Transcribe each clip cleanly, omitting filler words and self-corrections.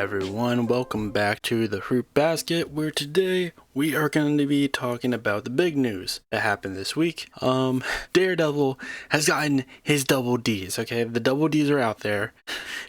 everyone, welcome back to the Fruit Basket, where today we are going to be talking about the big news that happened this week. Daredevil has gotten his double D's, okay? The double D's are out there.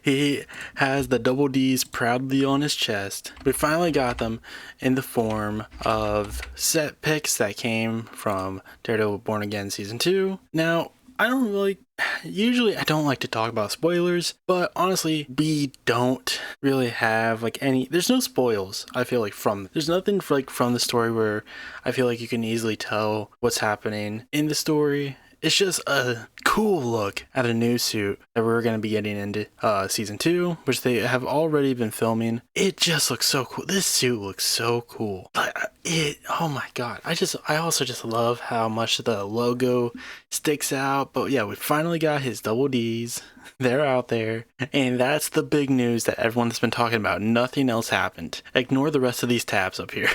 He has the double D's proudly on his chest. We finally got them in the form of set pics that came from Daredevil Born Again Season 2. Now, I don't like to talk about spoilers, but honestly, we don't really have there's no spoils, I feel like, there's nothing from the story where I feel like you can easily tell what's happening in the story. It's just a cool look at a new suit that we're going to be getting into season 2, which they have already been filming. It just looks so cool. This suit looks so cool. Oh my god. I also just love how much the logo sticks out. But yeah, we finally got his double D's. They're out there. And that's the big news that everyone's been talking about. Nothing else happened. Ignore the rest of these tabs up here.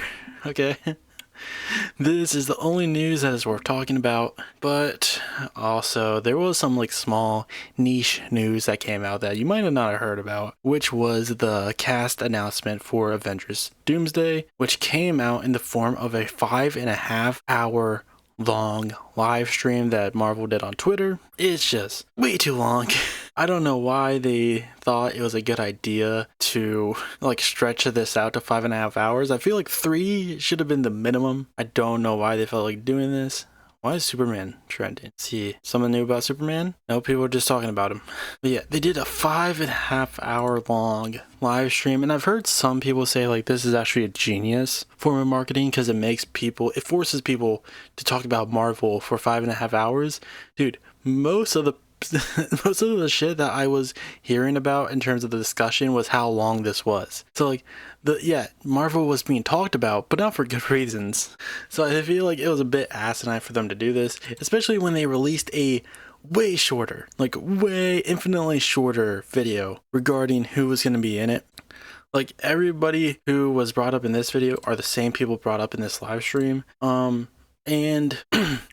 Okay? This is the only news that is worth talking about, but also there was some small niche news that came out that you might have not heard about, which was the cast announcement for Avengers Doomsday, which came out in the form of a 5.5 hour long live stream that Marvel did on Twitter. It's just way too long. I don't know why they thought it was a good idea to stretch this out to 5.5 hours. I feel like 3 should have been the minimum. I don't know why they felt like doing this. Why is Superman trending? Let's see, something new about Superman? No, people are just talking about him. But yeah, they did a 5.5 hour long live stream, and I've heard some people say this is actually a genius form of marketing because it forces people to talk about Marvel for 5.5 hours. Dude, most of the shit that I was hearing about in terms of the discussion was how long this was. So Marvel was being talked about, but not for good reasons. So I feel like it was a bit asinine for them to do this, especially when they released a way shorter, way infinitely shorter video regarding who was going to be in it. Everybody who was brought up in this video are the same people brought up in this live stream. And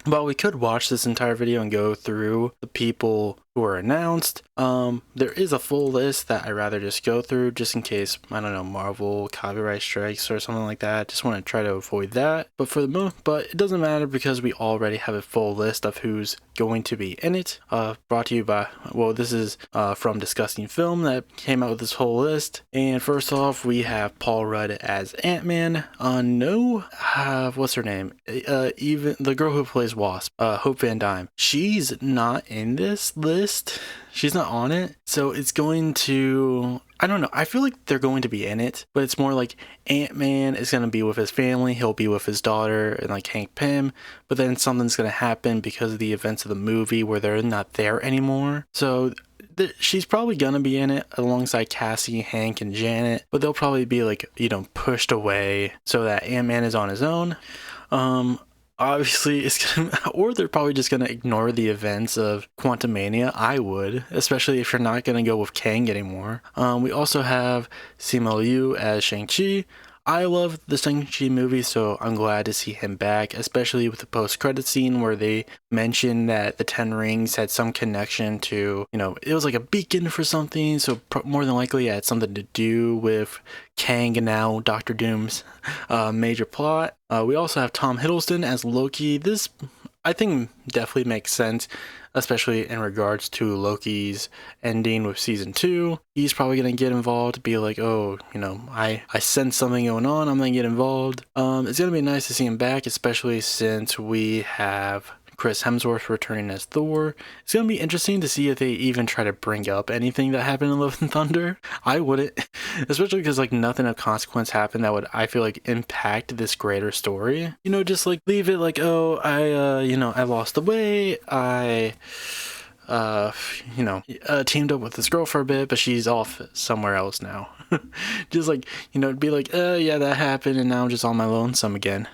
while we could watch this entire video and go through the people who were announced, there is a full list that I'd rather just go through just in case, I don't know, Marvel copyright strikes or something like that. Just want to try to avoid that. But it doesn't matter because we already have a full list of who's going to be in it. Brought to you by, this is from Disgusting Film that came out with this whole list. And first off, we have Paul Rudd as Ant-Man. What's her name? Even the girl who plays Wasp, Hope Van Dyne. She's not in this list. She's not on it. So it's going to, I don't know. I feel like they're going to be in it, but it's more like Ant-Man is going to be with his family. He'll be with his daughter and Hank Pym, but then something's going to happen because of the events of the movie where they're not there anymore. So she's probably going to be in it alongside Cassie, Hank, and Janet, but they'll probably be pushed away so that Ant-Man is on his own. Obviously, or they're probably just gonna ignore the events of Quantumania. I would, especially if you're not gonna go with Kang anymore. We also have Simu Liu as Shang-Chi. I love the Shang-Chi movie, so I'm glad to see him back, especially with the post-credit scene where they mentioned that the 10 Rings had some connection to, it was like a beacon for something, so more than likely it had something to do with Kang and now Doctor Doom's major plot. We also have Tom Hiddleston as Loki. This, I think, definitely makes sense, especially in regards to Loki's ending with season 2. He's probably going to get involved, be I sense something going on, I'm going to get involved. It's going to be nice to see him back, especially since we have Chris Hemsworth returning as Thor. It's going to be interesting to see if they even try to bring up anything that happened in Love and Thunder. I wouldn't, especially because nothing of consequence happened that would, I feel impact this greater story. Just leave it I lost the weight, I teamed up with this girl for a bit, but she's off somewhere else now. Just be yeah, that happened and now I'm just on my lonesome again.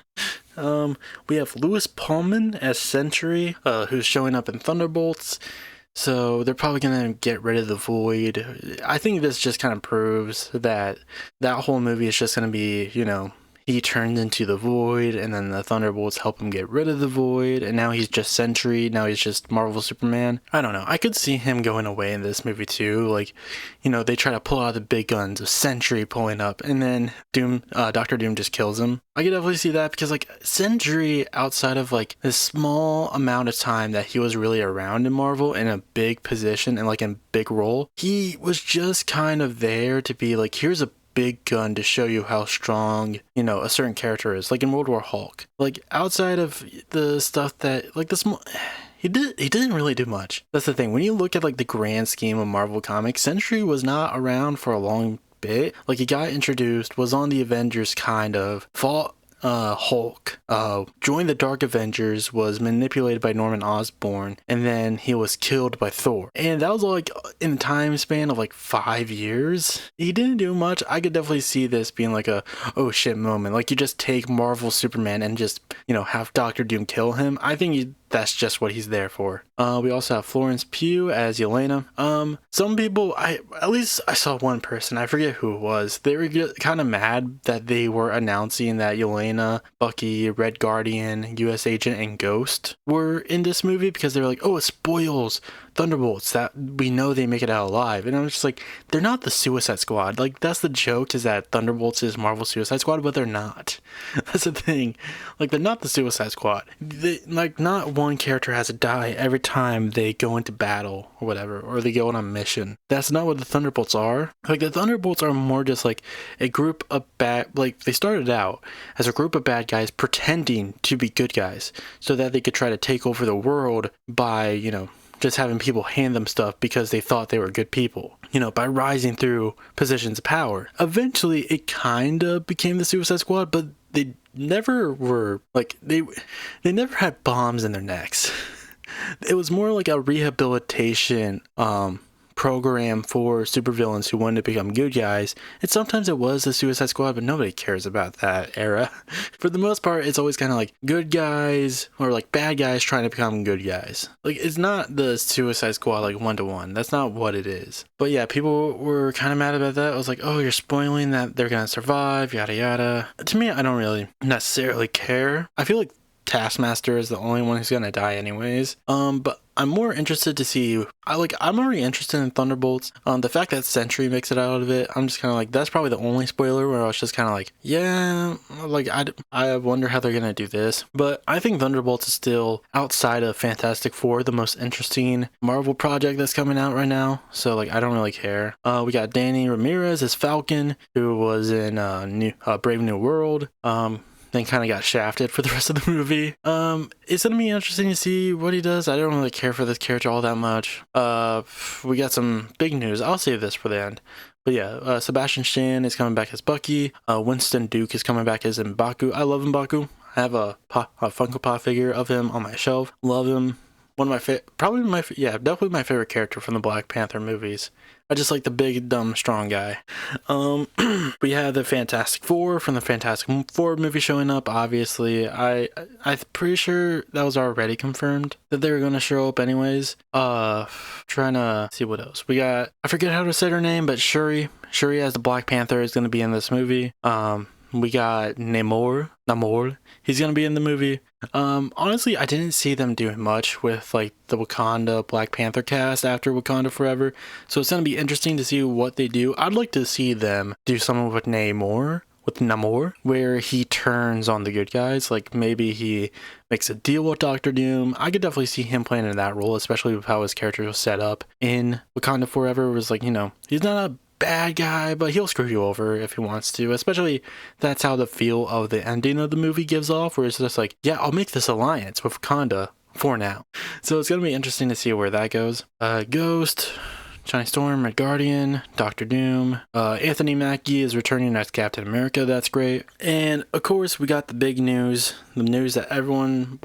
We have Louis Pullman as Sentry, who's showing up in Thunderbolts. So they're probably going to get rid of the Void. I think this just kind of proves that whole movie is just going to be, he turned into the Void, and then the Thunderbolts help him get rid of the Void, and now he's just Sentry, now he's just Marvel Superman. I don't know, I could see him going away in this movie too, like, you know, they try to pull out the big guns of Sentry pulling up, and then Doctor Doom just kills him. I could definitely see that, because like Sentry, outside of like this small amount of time that he was really around in Marvel in a big position and like in a big role, he was just kind of there to be like, here's a big gun to show you how strong, you know, a certain character is, like in World War Hulk. Like outside of the stuff that like this, he didn't really do much. That's the thing, when you look at like the grand scheme of Marvel Comics, Sentry was not around for a long bit. Like he got introduced, was on the Avengers, kind of fought Hulk, joined the Dark Avengers, was manipulated by Norman Osborn, and then he was killed by Thor. And that was like in a time span of like 5 years. He didn't do much. I could definitely see this being like a oh shit moment. Like you just take Marvel Superman and just, you know, have Doctor Doom kill him. I think that's just what he's there for. We also have Florence Pugh as Yelena. Some people, at least I saw one person, I forget who it was, they were kind of mad that they were announcing that Yelena, Bucky, Red Guardian, US Agent, and Ghost were in this movie, because they were like, oh, it spoils Thunderbolts, that we know they make it out alive. And I was just like, they're not the Suicide Squad. Like, that's the joke, is that Thunderbolts is Marvel Suicide Squad, but they're not. That's the thing. Like, they're not the Suicide Squad. Like, not one character has to die every time they go into battle or whatever, or they go on a mission. That's not what the Thunderbolts are. Like, the Thunderbolts are more just like a group of like, they started out as a group of bad guys pretending to be good guys so that they could try to take over the world by, you know, just having people hand them stuff because they thought they were good people, you know, by rising through positions of power. Eventually, it kind of became the Suicide Squad, but they never were, like, they never had bombs in their necks. It was more like a rehabilitation program for supervillains who wanted to become good guys. And sometimes it was the Suicide Squad, but nobody cares about that era. For the most part, it's always kind of like good guys or like bad guys trying to become good guys. Like, it's not the Suicide Squad like 1-to-1. That's not what it is. But yeah, people were kind of mad about that. I was like, oh, you're spoiling that they're gonna survive, yada yada. To me, I don't really necessarily care. I feel like Taskmaster is the only one who's gonna die anyways. But I'm more interested to see, I'm already interested in Thunderbolts. The fact that Sentry makes it out of it, I'm just kind of like, that's probably the only spoiler where I was just kind of like, yeah, like, I wonder how they're gonna do this. But I think Thunderbolts is still, outside of Fantastic Four, the most interesting Marvel project that's coming out right now. So like, I don't really care. We got Danny Ramirez as Falcon, who was in Brave New World. Then kind of got shafted for the rest of the movie. It's gonna be interesting to see what he does. I don't really care for this character all that much. We got some big news. I'll save this for the end. But yeah, Sebastian Stan is coming back as Bucky. Winston Duke is coming back as M'Baku. I love M'Baku. I have a Funko Pop figure of him on my shelf. Love him. One of my definitely my favorite character from the Black Panther movies. I just like the big, dumb, strong guy. We have the Fantastic Four from the Fantastic Four movie showing up, obviously. I'm pretty sure that was already confirmed that they were going to show up anyways. Trying to see what else. We got, I forget how to say her name, but Shuri as the Black Panther is going to be in this movie. We got Namor. He's going to be in the movie. Honestly, I didn't see them doing much with like the Wakanda Black Panther cast after Wakanda Forever. So it's going to be interesting to see what they do. I'd like to see them do something with Namor, where he turns on the good guys. Like maybe he makes a deal with Doctor Doom. I could definitely see him playing in that role, especially with how his character was set up in Wakanda Forever. It was like, you know, he's not a bad guy, but he'll screw you over if he wants to. Especially that's how the feel of the ending of the movie gives off, where it's just like, yeah, I'll make this alliance with Wakanda for now. So it's gonna be interesting to see where that goes. Ghost, Johnny Storm, Red Guardian, Doctor Doom, Anthony Mackie is returning as Captain America. That's great. And of course, we got the big news, the news that everyone,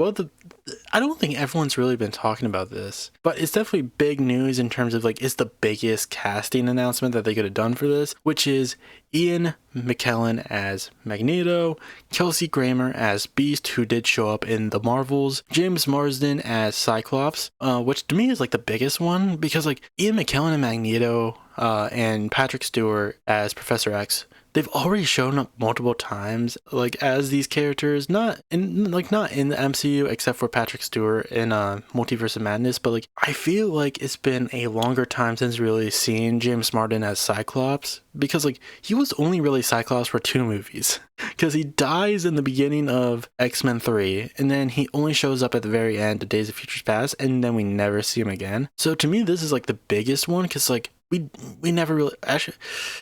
I don't think everyone's really been talking about this, but it's definitely big news in terms of like, it's the biggest casting announcement that they could have done for this, which is Ian McKellen as Magneto, Kelsey Grammer as Beast, who did show up in the Marvels, James Marsden as Cyclops, which to me is like the biggest one, because like Ian McKellen and Magneto, and Patrick Stewart as Professor X, they've already shown up multiple times, like as these characters, not in the MCU except for Patrick Stewart in Multiverse of Madness, but like I feel like it's been a longer time since really seeing James Martin as Cyclops, because like he was only really Cyclops for 2 movies, because he dies in the beginning of X-Men 3 and then he only shows up at the very end of Days of Future Past, and then we never see him again. So to me this is like the biggest one, because like we never really, actually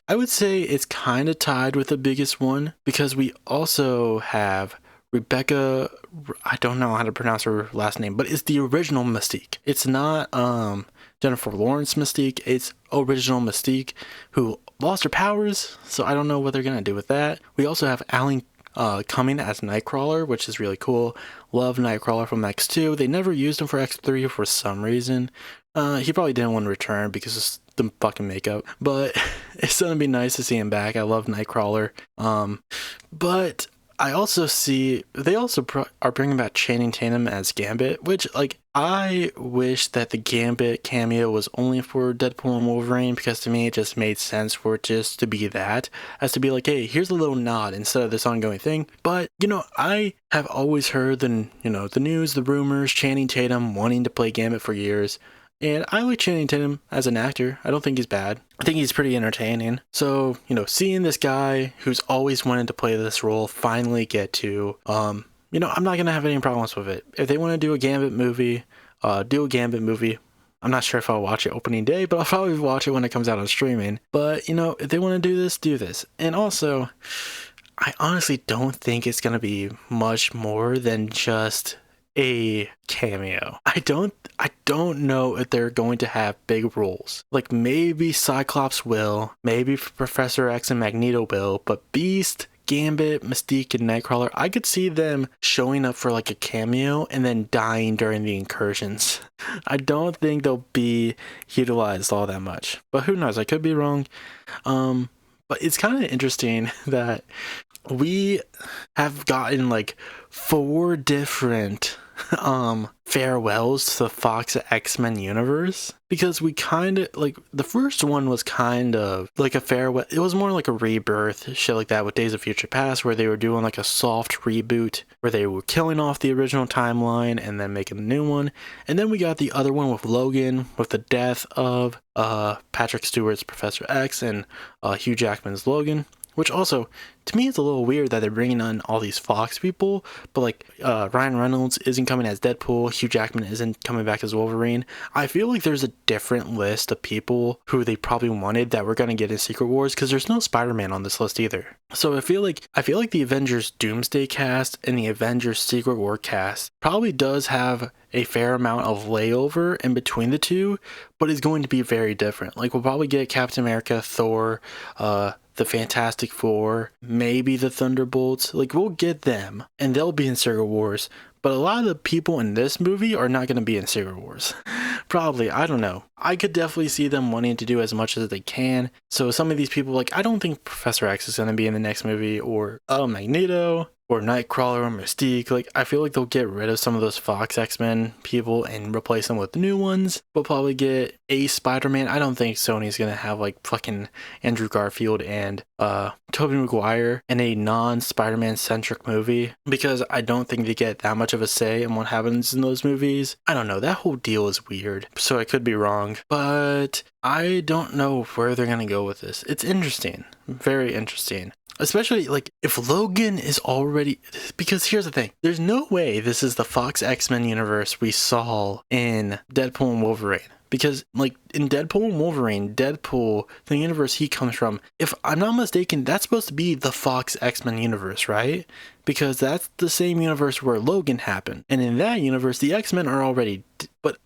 I would say it's kind of tied with the biggest one, because we also have Rebecca, I don't know how to pronounce her last name, but it's the original Mystique. It's not Jennifer Lawrence Mystique, it's original Mystique, who lost her powers, so I don't know what they're gonna do with that. We also have Alan coming as Nightcrawler, which is really cool. Love Nightcrawler from X2. They never used him for X3 for some reason. He probably didn't want to return because of the fucking makeup, but it's gonna be nice to see him back. I love Nightcrawler. But I also see they also are bringing back Channing Tatum as Gambit, which like I wish that the Gambit cameo was only for Deadpool and Wolverine, because to me it just made sense for it just to be that, as to be like, hey, here's a little nod instead of this ongoing thing. But I have always heard the news, the rumors, Channing Tatum wanting to play Gambit for years. And I like Channing Tatum as an actor. I don't think he's bad. I think he's pretty entertaining. So, seeing this guy who's always wanted to play this role finally get to, I'm not going to have any problems with it. If they want to do a Gambit movie, do a Gambit movie. I'm not sure if I'll watch it opening day, but I'll probably watch it when it comes out on streaming. But, if they want to do this, do this. And also, I honestly don't think it's going to be much more than just a cameo. I don't know if they're going to have big roles. Like maybe Cyclops will, maybe Professor X and Magneto will, but Beast, Gambit, Mystique, and Nightcrawler, I could see them showing up for like a cameo and then dying during the incursions. I don't think they'll be utilized all that much, but who knows? I could be wrong. But it's kind of interesting that we have gotten like 4 different farewells to the Fox X-Men universe, because we kind of like the first one was kind of like a farewell. It was more like a rebirth, shit like that, with Days of Future Past, where they were doing like a soft reboot where they were killing off the original timeline and then making a new one. And then we got the other one with Logan, with the death of Patrick Stewart's Professor X and Hugh Jackman's Logan. Which also, to me, it's a little weird that they're bringing on all these Fox people, but like Ryan Reynolds isn't coming as Deadpool, Hugh Jackman isn't coming back as Wolverine. I feel like there's a different list of people who they probably wanted that we're gonna get in Secret Wars, because there's no Spider-Man on this list either. So I feel like the Avengers Doomsday cast and the Avengers Secret War cast probably does have a fair amount of layover in between the two, but it's going to be very different. Like we'll probably get Captain America, Thor, the Fantastic Four, maybe the Thunderbolts. Like we'll get them and they'll be in Secret Wars, but a lot of the people in this movie are not going to be in Secret Wars. Probably, I don't know. I could definitely see them wanting to do as much as they can. So some of these people, like I don't think Professor X is going to be in the next movie, or Magneto, or Nightcrawler, or Mystique. Like I feel like they'll get rid of some of those Fox X-Men people and replace them with new ones. We'll probably get a Spider-Man. I don't think Sony's gonna have like fucking Andrew Garfield and Tobey Maguire in a non-Spider-Man centric movie, because I don't think they get that much of a say in what happens in those movies. I don't know, that whole deal is weird, so I could be wrong, but I don't know where they're gonna go with this. It's interesting, very interesting. Especially, like, if Logan is already... Because here's the thing. There's no way this is the Fox X-Men universe we saw in Deadpool and Wolverine. Because, like, in Deadpool and Wolverine, Deadpool, the universe he comes from, if I'm not mistaken, that's supposed to be the Fox X-Men universe, right? Because that's the same universe where Logan happened. And in that universe, the X-Men are already... But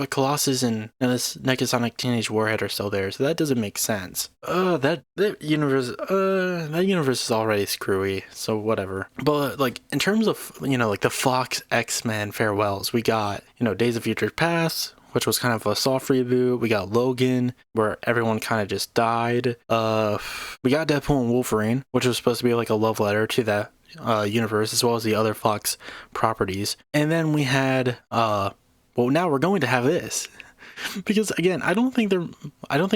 Colossus and this Negasonic Teenage Warhead are still there, so that doesn't make sense. That universe is already screwy, so whatever. But like in terms of like the Fox X-Men farewells, we got Days of Future Past, which was kind of a soft reboot. We got Logan, where everyone kind of just died. We got Deadpool and Wolverine, which was supposed to be like a love letter to that universe, as well as the other Fox properties. And then we had well, now we're going to have this. Because again, I don't think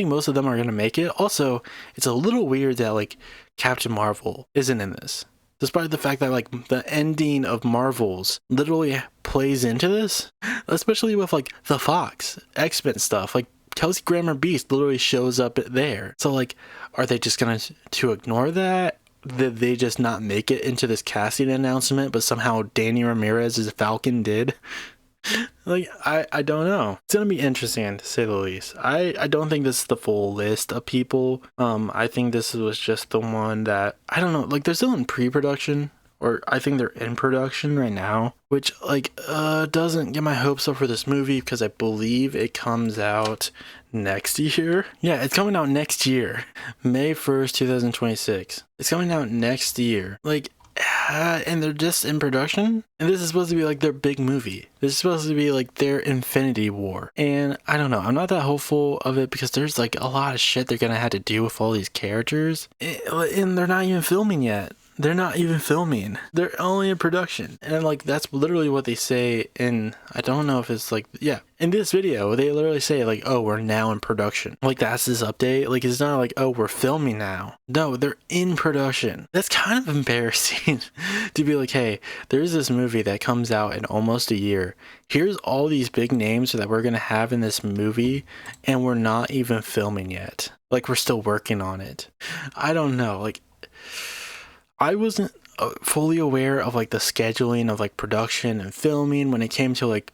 most of them are gonna make it. Also, it's a little weird that like Captain Marvel isn't in this. Despite the fact that like the ending of Marvels literally plays into this, especially with like the Fox X-Men stuff, like Kelsey Grammer Beast literally shows up there. So like, are they just gonna to ignore that? Did they just not make it into this casting announcement, but somehow Danny Ramirez as Falcon did? Like, I don't know. It's gonna be interesting to say the least. I don't think this is the full list of people. I think this was just the one that, I don't know, like they're still in pre-production, or I think they're in production right now, which like doesn't get my hopes up for this movie because I believe it comes out next year. Yeah, it's coming out next year, May 1st, 2026. It's coming out next year. Like, and they're just in production, and this is supposed to be like their big movie. This is supposed to be like their Infinity War, and I don't know, I'm not that hopeful of it because there's like a lot of shit they're gonna have to do with all these characters, and they're not even filming yet. They're not even filming. They're only in production. And like, that's literally what they say in, I don't know if it's like, yeah, in this video, they literally say like, oh, we're now in production. Like, that's this update. Like, it's not like, oh, we're filming now. No, they're in production. That's kind of embarrassing to be like, hey, there's this movie that comes out in almost a year. Here's all these big names that we're going to have in this movie, and we're not even filming yet. Like, we're still working on it. I don't know. Like, I wasn't fully aware of like the scheduling of like production and filming when it came to like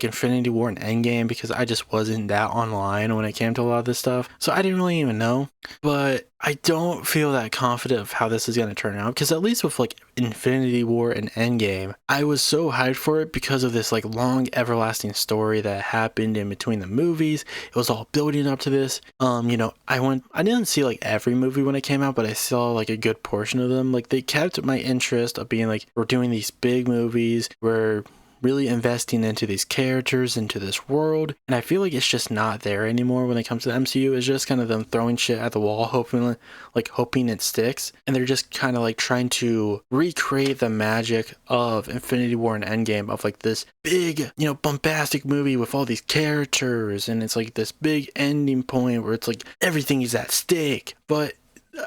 Infinity War and Endgame, because I just wasn't that online when it came to a lot of this stuff. So I didn't really even know. But I don't feel that confident of how this is going to turn out, because at least with like Infinity War and Endgame, I was so hyped for it because of this like long everlasting story that happened in between the movies. It was all building up to this. I didn't see like every movie when it came out, but I saw like a good portion of them. Like, they kept my interest of being like, we're doing these big movies, we're really investing into these characters, into this world, and I feel like it's just not there anymore when it comes to the MCU. It's just kind of them throwing shit at the wall, hoping it sticks, and they're just kind of like trying to recreate the magic of Infinity War and Endgame, of like this big, bombastic movie with all these characters, and it's like this big ending point where it's like everything is at stake. But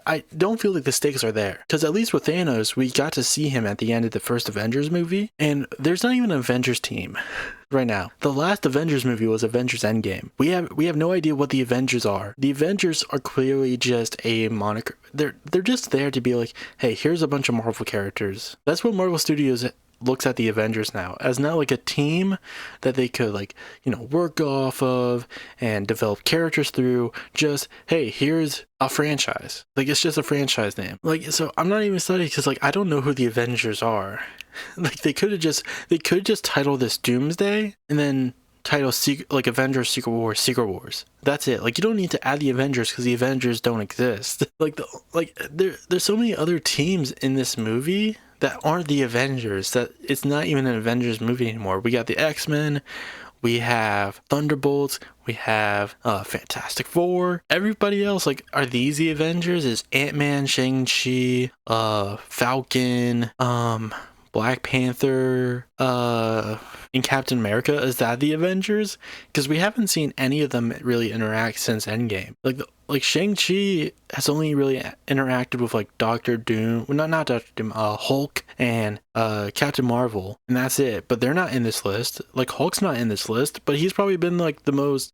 I don't feel like the stakes are there, because at least with Thanos, we got to see him at the end of the first Avengers movie, and there's not even an Avengers team right now. The last Avengers movie was Avengers Endgame. We have no idea what the Avengers are. The Avengers are clearly just a moniker. They're just there to be like, hey, here's a bunch of Marvel characters. That's what Marvel Studios looks at the Avengers now, as not like a team that they could work off of and develop characters through. Just, hey, here's a franchise. Like, it's just a franchise name. Like, so I'm not even studying because like I don't know who the Avengers are. Like, they could just title this Doomsday and then title Avengers Secret Wars. That's it. Like, you don't need to add the Avengers because the Avengers don't exist. There's so many other teams in this movie that aren't the Avengers, that it's not even an Avengers movie anymore. We got the X-Men, we have Thunderbolts, we have Fantastic Four. Everybody else, like, are these the Avengers? Is Ant-Man, Shang-Chi, Falcon, Black Panther, and Captain America, is that the Avengers? Because we haven't seen any of them really interact since Endgame. Like Shang-Chi has only really interacted with like Doctor Doom, well, not Doctor Doom, Hulk and Captain Marvel, and that's it. But they're not in this list. Like, Hulk's not in this list, but he's probably been like the most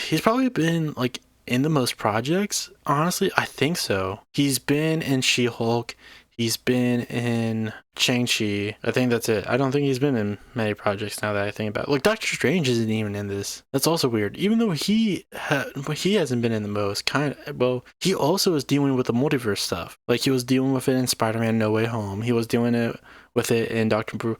he's probably been like in the most projects. Honestly, I think so. He's been in She-Hulk. He's been in Shang-Chi. I think that's it. I don't think he's been in many projects now that I think about it. Like, Doctor Strange isn't even in this. That's also weird. Even though he hasn't been in the most. He also is dealing with the multiverse stuff. Like, he was dealing with it in Spider-Man No Way Home. He was dealing with it in Doctor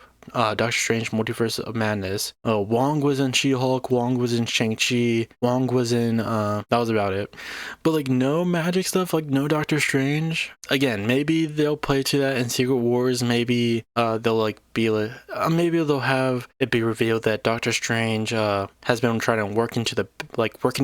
Strange Multiverse of Madness. Wong was in She-Hulk. Wong was in Shang-Chi. Wong was in that was about it. But like, no magic stuff, like no Doctor Strange. Again, maybe they'll play to that in Secret Wars. Maybe they'll maybe they'll have it be revealed that Doctor Strange has been trying to working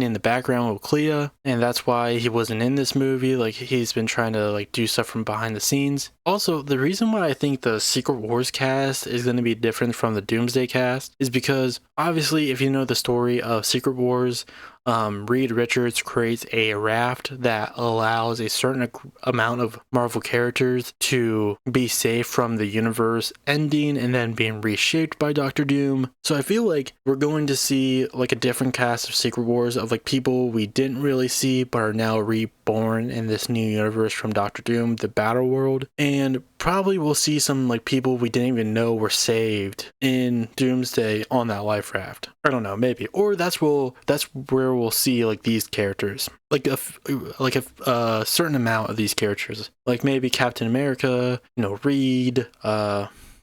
in the background with Clea, and that's why he wasn't in this movie. Like, he's been trying to like do stuff from behind the scenes. Also, the reason why I think the Secret Wars cast is going going to be different from the Doomsday cast is because obviously if you know the story of Secret Wars, Reed Richards creates a raft that allows a certain amount of Marvel characters to be safe from the universe ending and then being reshaped by Doctor Doom. So I feel like we're going to see like a different cast of Secret Wars of like people we didn't really see but are now reborn in this new universe from Doctor Doom, the Battle World, and probably we'll see some like people we didn't even know were saved in Doomsday on that life raft. I don't know, maybe, or that's where we'll see like these characters, like a certain amount of these characters, like maybe Captain America, Reed,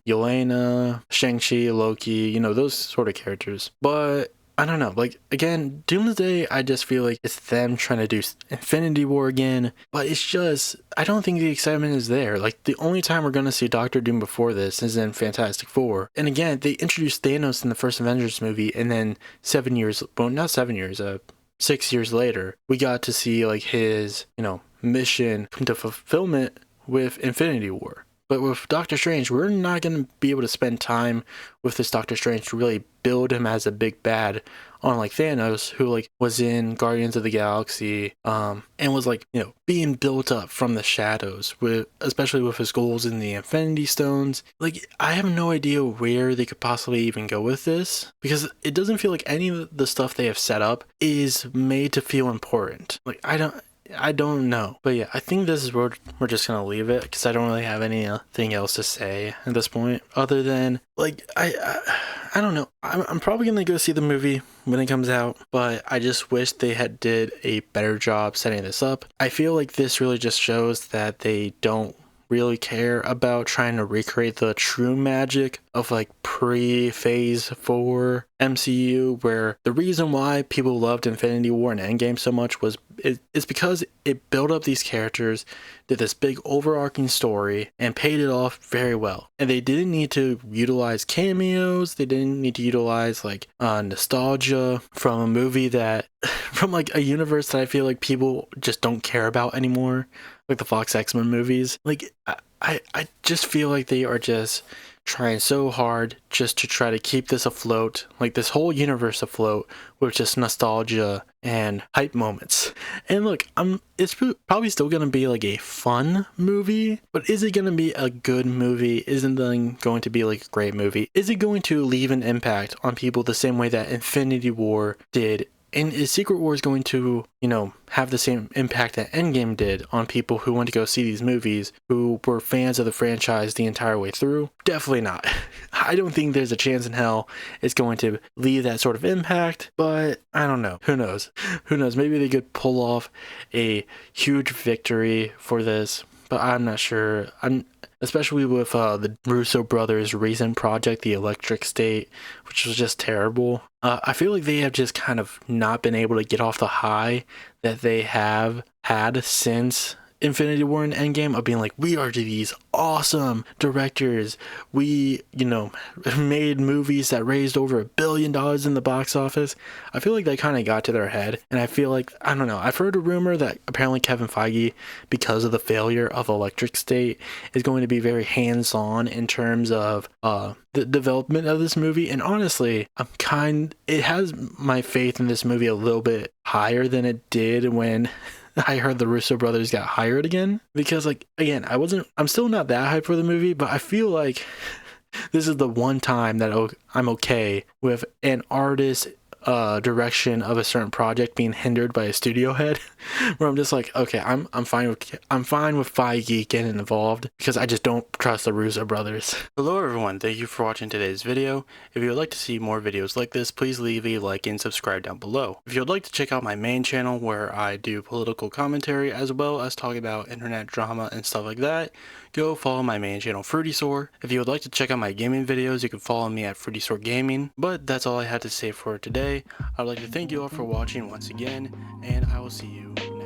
Yelena, Shang-Chi, Loki, those sort of characters. But I don't know, like, again, Doomsday, I just feel like it's them trying to do Infinity War again, but it's just, I don't think the excitement is there. Like, the only time we're going to see Doctor Doom before this is in Fantastic Four. And again, they introduced Thanos in the first Avengers movie, and then 6 years later, we got to see, like, his, mission come to fulfillment with Infinity War. But with Doctor Strange, we're not going to be able to spend time with this Doctor Strange to really build him as a big bad, unlike Thanos, who like was in Guardians of the Galaxy, and was like, being built up from the shadows, especially with his goals in the Infinity Stones. Like, I have no idea where they could possibly even go with this, because it doesn't feel like any of the stuff they have set up is made to feel important. Like, I don't know. But yeah, I think this is where we're just going to leave it, because I don't really have anything else to say at this point, other than, like, I don't know. I'm probably going to go see the movie when it comes out, but I just wish they had did a better job setting this up. I feel like this really just shows that they don't really care about trying to recreate the true magic of like pre-phase 4 MCU, where the reason why people loved Infinity War and Endgame so much was it's because it built up these characters, did this big overarching story, and paid it off very well. And they didn't need to utilize cameos, they didn't need to utilize like nostalgia from a movie that from like a universe that I feel like people just don't care about anymore, like the Fox X-Men movies. Like I just feel like they are just trying so hard just to try to keep this afloat, like this whole universe afloat, with just nostalgia and hype moments. And look, it's probably still gonna be like a fun movie, but is it gonna be a good movie? Isn't it going to be like a great movie? Is it going to leave an impact on people the same way that Infinity War did? And is Secret Wars going to, have the same impact that Endgame did on people who went to go see these movies, who were fans of the franchise the entire way through? Definitely not. I don't think there's a chance in hell it's going to leave that sort of impact, but I don't know. Who knows? Who knows? Maybe they could pull off a huge victory for this, but I'm not sure. Especially with the Russo brothers' recent project, The Electric State, which was just terrible. I feel like they have just kind of not been able to get off the high that they have had since Infinity War and Endgame, of being like, we are these awesome directors. We, made movies that raised over $1 billion in the box office. I feel like that kind of got to their head. And I feel like, I don't know, I've heard a rumor that apparently Kevin Feige, because of the failure of Electric State, is going to be very hands-on in terms of the development of this movie. And honestly, it has my faith in this movie a little bit higher than it did when I heard the Russo brothers got hired again, because like, again, I'm still not that hyped for the movie, but I feel like this is the one time that I'm okay with an artist direction of a certain project being hindered by a studio head, where I'm just like, okay, I'm fine with Feige getting involved, because I just don't trust the Russo brothers. Hello everyone, thank you for watching today's video. If you would like to see more videos like this, please leave a like and subscribe down below. If you would like to check out my main channel where I do political commentary as well as talk about internet drama and stuff like that, go follow my main channel, Fruity Soar. If you would like to check out my gaming videos, you can follow me at Fruity Soar Gaming. But that's all I had to say for today. I'd like to thank you all for watching once again, and I will see you next time.